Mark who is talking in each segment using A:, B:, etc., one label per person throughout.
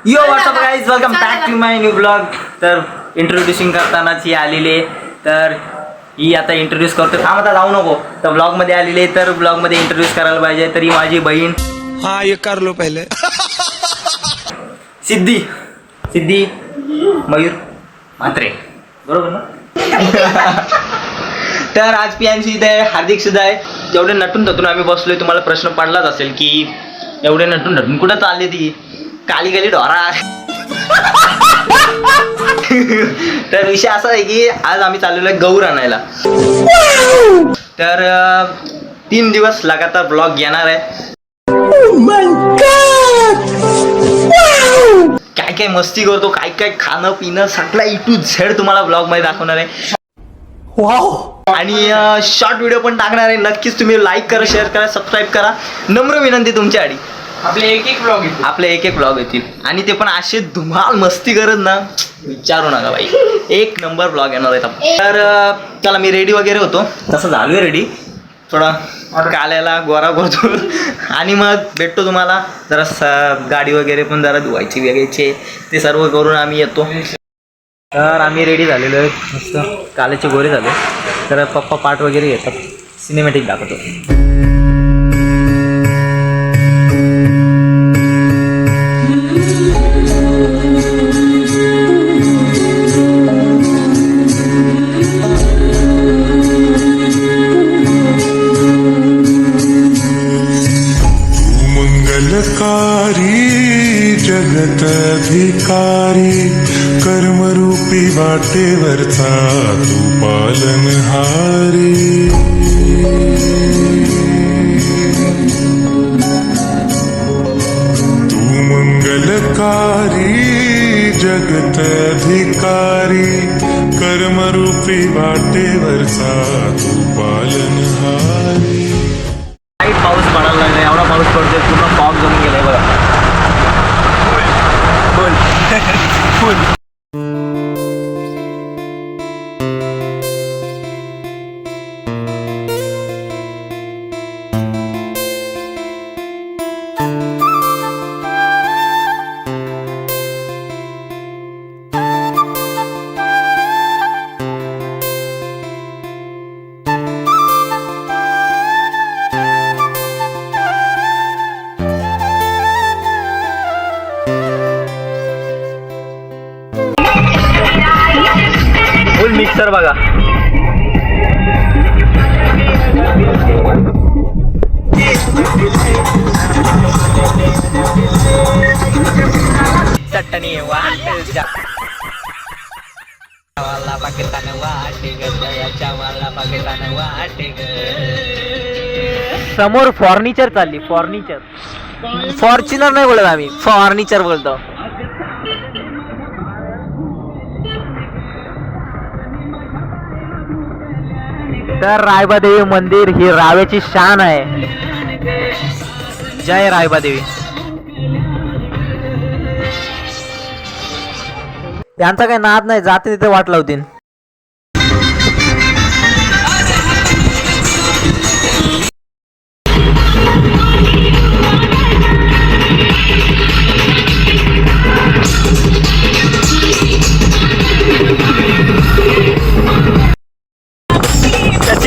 A: Yo WhatsApp guys, welcome back to my new blog. तर introducing करतानाच ही आलेली आहे, तर ही आता इंट्रोड्यूस करतो. आता जाऊ नको, तर ब्लॉग मध्ये आलेली आहे, तर ब्लॉग मध्ये इंट्रोड्यूस करायला पाहिजे. तर ही माझी बहीण.
B: हाँ ये कर लो पहले.
A: सिद्धी मयूर म्हात्रे, बरोबर ना? तर आज पियांशी इथे आहे, हार्दिक सुद्धा आहे. जेवढे नटून थटून आम्ही बसलोय, तुम्हाला प्रश्न पडलाच असेल की एवढे नटून थटून कुठं चालली ती काली गली ढोरा. तर विषय असा आहे की आज आम्ही चाललेलो आहे गौर आणायला. तर 3 दिवस लगातार ब्लॉग येणार आहे. काय काय मस्ती करतो, काय काय खाणं पिणं सगळं A to Z तुम्हाला ब्लॉग मध्ये दाखवणार आहे. आणि शॉर्ट व्हिडिओ पण टाकणार आहे. नक्कीच तुम्ही लाईक करा, शेअर करा, सबस्क्राईब करा. नम्र विनंती तुमच्यासाठी. आपले एक एक ब्लॉग येतील आणि ते पण असे धुमाल मस्ती करत ना, विचारू नका भाई. एक नंबर ब्लॉग येणार आहे. तर चला, मी रेडी वगैरे होतो, तसं झालोय रेडी. थोडा काल्याला गोरा करतो आणि मग भेटतो तुम्हाला. जरा गाडी वगैरे पण जरा धुवायची वेगळीची, ते सर्व करून आम्ही येतो. तर आम्ही रेडी झालेलो आहे, मस्त काल्याचे गोरे झाले. तर पप्पा पाठ वगैरे येतात, सिनेमॅटिक दाखवतो.
C: मंगलकारी जगतधिकारी कर्मरूपी वाटेवरचा तू पालनहारी. तू मंगलकारी जगतधिकारी कर्मरूपी वाटेवरचा तू पालनहारी.
A: पाऊस पडायला लागला, एवढा पाऊस पडतोय, पूर्ण फॉग जमून गेलाय बघा. फुल मिक्सर बघा. चटणी वाला पाकिस्तान वाटे पाकिस्तान वाटे. समोर फर्निचर चालली, फॉर्च्युनर नाही बोलत आम्ही, फर्निचर बोलतो. तर रायबादेवी मंदिर ही रावेची शान आहे. जय रायबादेवी. त्यांचा काही नाद नाही, जाते तिथे वाट लावतील.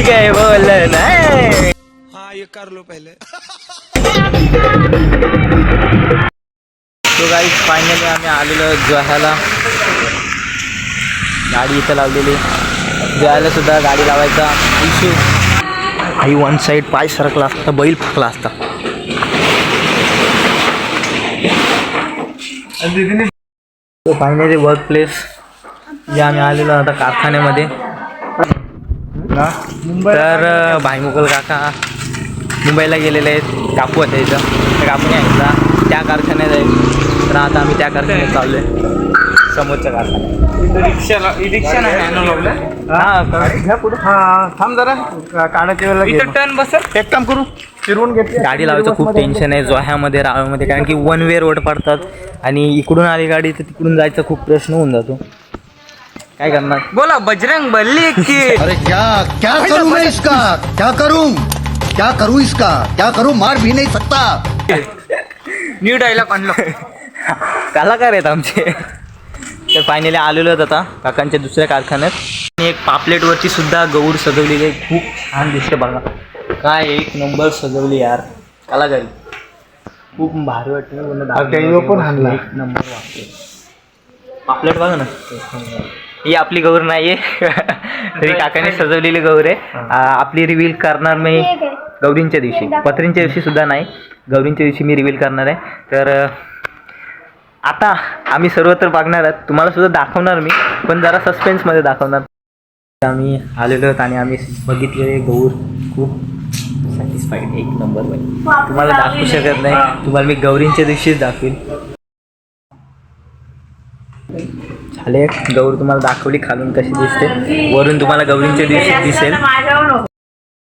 A: काय बोल नाही.
B: हाँ ये कर लो पहले.
A: तो गाईज फायनली आम्ही आलेलो जोह्याला. गाडी इथं लावलेली. जोह्याला सुद्धा गाडी लावायचा इश्यू. आई वन साईड पाय सरकला असता, बैल फकला असता. तो फायनली वर्क प्लेस जे आम्ही आलेलो आता कारखान्यामध्ये. तर भाईमुकल काका मुंबईला गेलेले आहेत, कापू होते इथं, त्या कापूने घेतला त्या कारखान्यात आहे. तर आता आम्ही त्या कारखान्यात चाललो आहे, समोरच्या कारखान्यात.
D: रिक्षा नाही
A: घ्या पुढे.
D: थांब जरा काढायच्या वेळेला टर्न बस. एक काम करू, फिरवून घेतली.
A: गाडी लावायचं खूप टेन्शन आहे जोह्यामध्ये, रावेमध्ये, कारण की वन वे रोड पडतात आणि इकडून आली गाडी तर तिकडून जायचा खूप प्रश्न होऊन जातो. काय करणार?
D: बोला बजरंग बल्ली की.
E: अरे क्या क्या करूं मैं इसका, क्या करूं इसका, क्या करूं, मार भी नहीं सकता.
D: न्यू डायलॉग आणलो.
A: कलाकार आहेत आमचे. तर फायनली आलेलो आहेत आता काकांच्या दुसऱ्या कारखान्यात. आणि एक पापलेटवरती सुद्धा गौर सजवलेली आहे. खूप छान दिसते बघा. काय एक नंबर सजवली यार कलाकारी. खूप भारी वाटते.
D: पण हाणला.
A: एक नंबर वाटते. पापलेट बघा ना. ही आपली गौर नाही आहे तरी काकाने सजवलेली गौर आहे. आपली रिव्हील करणार मी गौरींच्या दिवशी. पत्रींच्या दिवशी सुद्धा नाही, गौरींच्या दिवशी मी रिव्हील करणार आहे. तर आता आम्ही सर्वत्र बघणार आहोत. तुम्हाला सुद्धा दाखवणार मी, पण जरा सस्पेन्समध्ये दाखवणार. आम्ही आलेलो आहोत आणि आम्ही बघितलेले गौर खूप सॅटिस्फाईड. एक नंबर बाई. तुम्हाला दाखवू शकत नाही. तुम्हाला मी गौरींच्या दिवशीच दाखवेल. झाले गौर तुम्हाला दाखवली खालून कशी दिसते. वरून तुम्हाला गौरींच्या दिवशी दिसेल.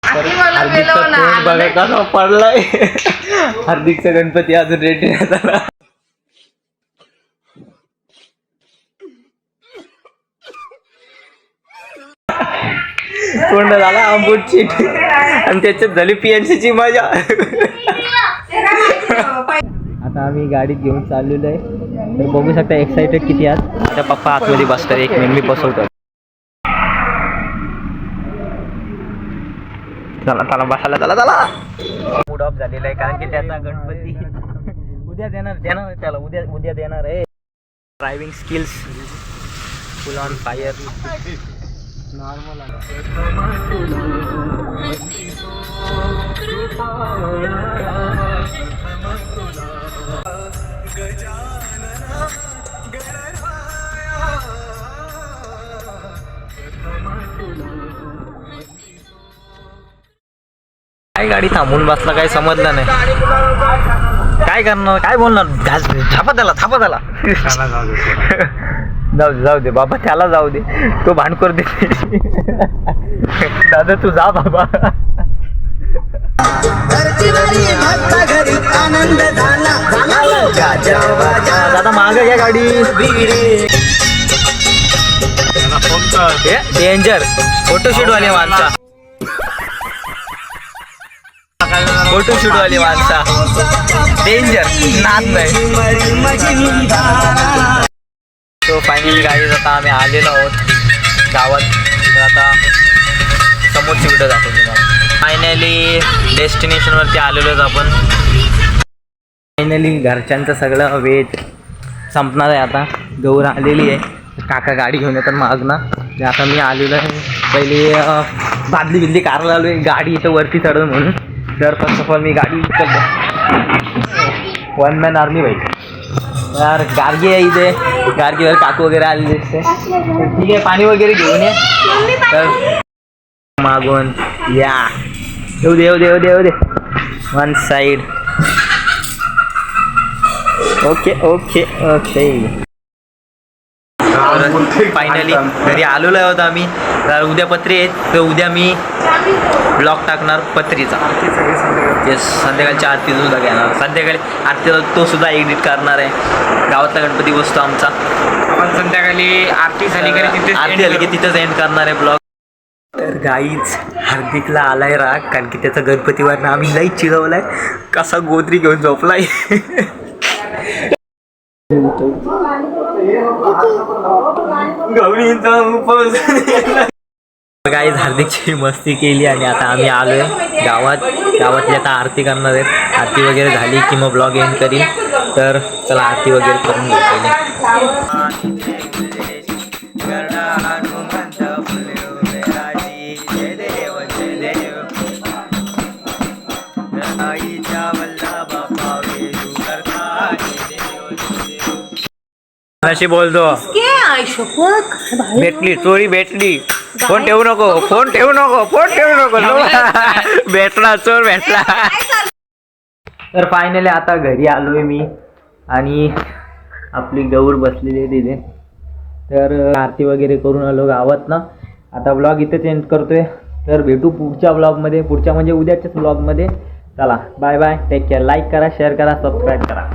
A: हार्दिकचा फोन बघा कसा पडलाय. हार्दिकचा गणपती अजून रेडी नाही झाला. पूर्ण झाला आंबूटची आणि त्याच्यात झाली PNCची मजा. आता आम्ही गाडीत घेऊन चाललेलो आहे. तर बघू शकता एक्साइटेड किती आहात. आता पप्पा आतमध्ये बसतात. एक मिनिट मी बसवतो. चला चला बसायला चला चला. मूड ऑफ झालेला आहे कारण की त्याचा गणपती उद्या देणार त्याला उद्या देणार आहे. Driving skills full on fire. Normal काय गाडी थांबून बसला काय समजलं नाही. काय करणार काय बोलणार. थापा त्याला जाऊ दे बाबा त्याला जाऊ दे. तो भांडखोर दे. दादा तू जा बाबा. दादा माग घ्या गाडी. डेंजर फोटोशूट वाली माणसा. फोटोशूट वाली माणसा डेंजर. नाद नाही. तो फायनली गाडी आता आम्ही आलेलो आहोत गावात. तर आता समोरची व्हिडिओ दाखवतो. फायनली डेस्टिनेशनवरती आलेलो आहोत आपण. फायनली घरच्यांचं सगळं वेट संपणार आहे आता. गौर आलेली आहे. काका गाडी घेऊन येतात मागणं. आता मी आलेलो आहे. पहिली बादली कारला आलो आहे. गाडी इथं वरती चढव म्हणून. तर फर्स्ट ऑफ ऑल मी गाडी वन मॅन आर्मी बाई. यार गार्गी आहे इथे. गार्गीवर काकू वगैरे आलेली दिसते. ठीक आहे पाणी वगैरे घेऊन ये. तर मागून या येऊ दे वन साईड. ओके फायनली घरी आलेलो आहोत आम्ही. तर उद्या पत्री आहेत. तर उद्या मी ब्लॉग टाकणार पत्रीचा. येस संध्याकाळच्या आरती सुद्धा घेणार. संध्याकाळी आरतीला तो सुद्धा एडिट करणार आहे. गावातला गणपती बसतो आमचा.
D: आपण संध्याकाळी आरती झाली
A: की तिथंच एंड करणार आहे ब्लॉग. तर गाईच हार्दिकला आलाय राग कारण की त्याचा गणपतीवरनं आम्ही लई चिडवलाय. कसा गोदरी घेऊन झोपलाय. गाईज हार्दिकची मस्ती केली आणि आता आम्ही आलोय गावातली आता आरती करणार आहेत. आरती वगैरे झाली की मग ब्लॉग एंड करीन. तर चला आरती वगैरे करून घेऊ पहिले. अशी बोलतो भेटली चोरी भेटली. फोन ठेवू नको भेटला चोर भेटला. तर फायनली आता घरी आलोय मी आणि आपली गौर बसलेली आहे तिथे. तर आरती वगैरे करून आलो गावात ना. आता ब्लॉग इथे चेंज करतोय. तर भेटू पुढच्या ब्लॉगमध्ये. पुढच्या म्हणजे उद्याच्याच ब्लॉगमध्ये. चला bye bye. Take care. Like करा, शेअर करा, सबस्क्राईब करा.